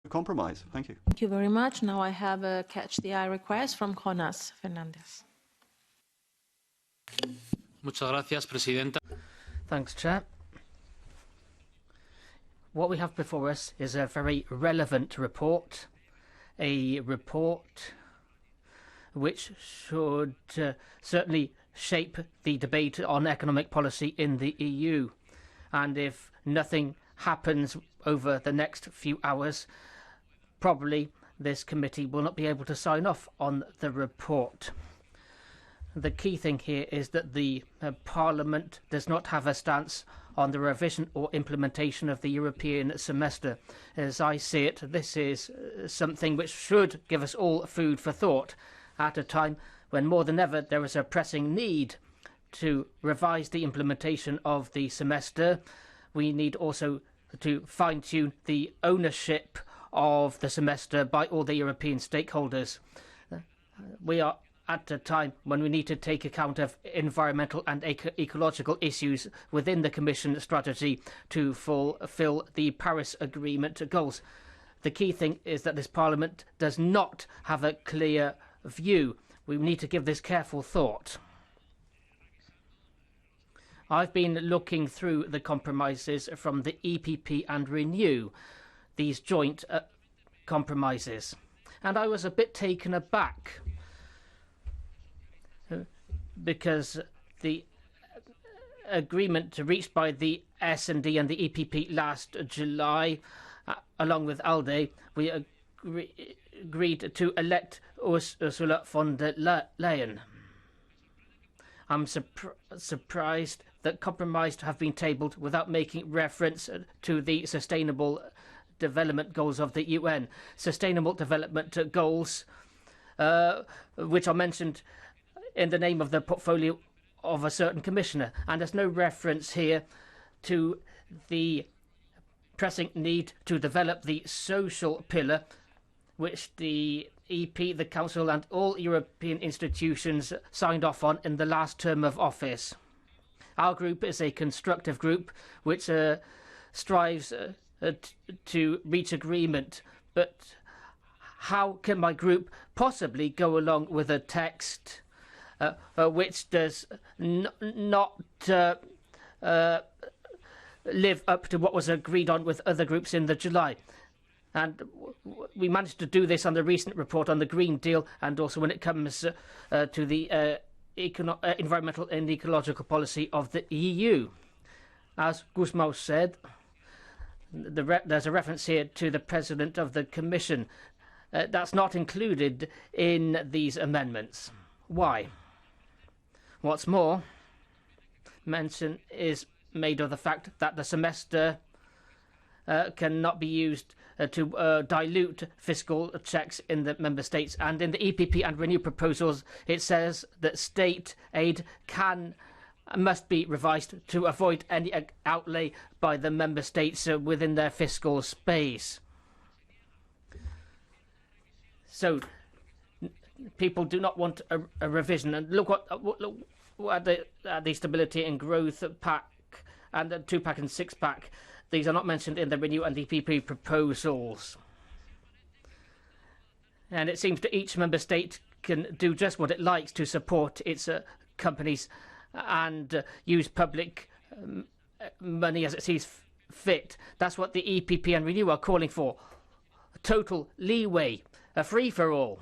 compromise. Thank you. Thank you very much. Now I have a catch the eye request from Jonás Fernández. Muchas gracias, Presidenta. Thanks, Chair. What we have before us is a very relevant report, a report which should certainly shape the debate on economic policy in the EU. And if nothing happens over the next few hours, probably this committee will not be able to sign off on the report. The key thing here is that the Parliament does not have a stance on the revision or implementation of the European semester. As I see it, this is something which should give us all food for thought at a time when more than ever there is a pressing need to revise the implementation of the semester. We need also to fine-tune the ownership of the semester by all the European stakeholders. We are at a time when we need to take account of environmental and ecological issues within the Commission strategy to fulfill the Paris Agreement goals. The key thing is that this Parliament does not have a clear view. We need to give this careful thought. I've been looking through the compromises from the EPP and Renew, these joint compromises, and I was a bit taken aback because the agreement reached by the S&D and the EPP last July, along with ALDE, we agreed to elect Ursula von der Leyen. I'm surprised that compromise have been tabled without making reference to the sustainable development goals of the UN. Sustainable development goals, which are mentioned in the name of the portfolio of a certain commissioner. And there's no reference here to the pressing need to develop the social pillar, which the EP, the Council and all European institutions signed off on in the last term of office. Our group is a constructive group which strives to reach agreement, but how can my group possibly go along with a text which does not live up to what was agreed on with other groups in the July? And we managed to do this on the recent report on the Green Deal, and also when it comes to the environmental and ecological policy of the EU. As Guzmão said, there's a reference here to the President of the Commission. That's not included in these amendments. Why? What's more, mention is made of the fact that the semester cannot be used to dilute fiscal checks in the member states. And in the EPP and Renew proposals, it says that state aid must be revised to avoid any outlay by the member states within their fiscal space. So people do not want a revision. And look at the Stability and Growth Pack and the 2-pack and 6-pack. These are not mentioned in the Renew and EPP proposals. And it seems that each member state can do just what it likes to support its companies and use public money as it sees fit. That's what the EPP and Renew are calling for. Total leeway, a free-for-all.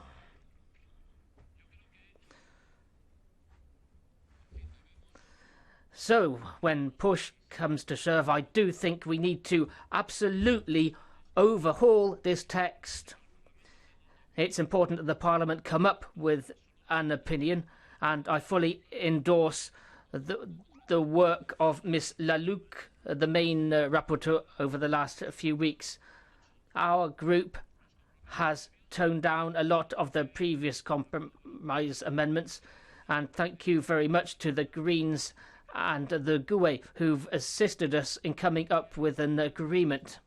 So, when push comes to shove, I do think we need to absolutely overhaul this text. It's important that the Parliament come up with an opinion, and I fully endorse the work of Ms. Laluk, the main rapporteur over the last few weeks. Our group has toned down a lot of the previous compromise amendments, and thank you very much to the Greens and the GUE who've assisted us in coming up with an agreement.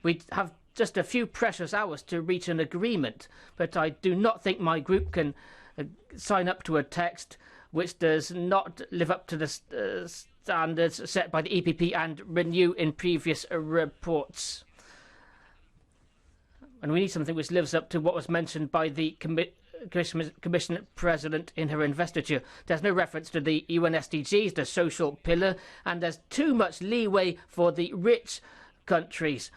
We have just a few precious hours to reach an agreement, but I do not think my group can sign up to a text which does not live up to the standards set by the EPP and Renew in previous reports. And we need something which lives up to what was mentioned by the Commission President in her investiture. There's no reference to the UN SDGs, the social pillar, and there's too much leeway for the rich countries.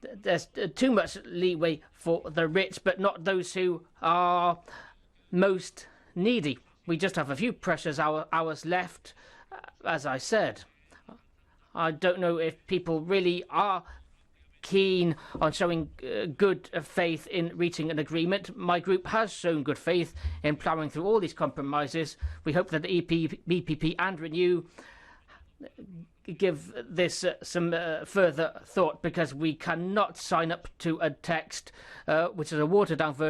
There's too much leeway for the rich, but not those who are most needy. We just have a few precious hours left, as I said. I don't know if people really are keen on showing good faith in reaching an agreement. My group has shown good faith in ploughing through all these compromises. We hope that the BPP and Renew give this some further thought, because we cannot sign up to a text which is a watered down version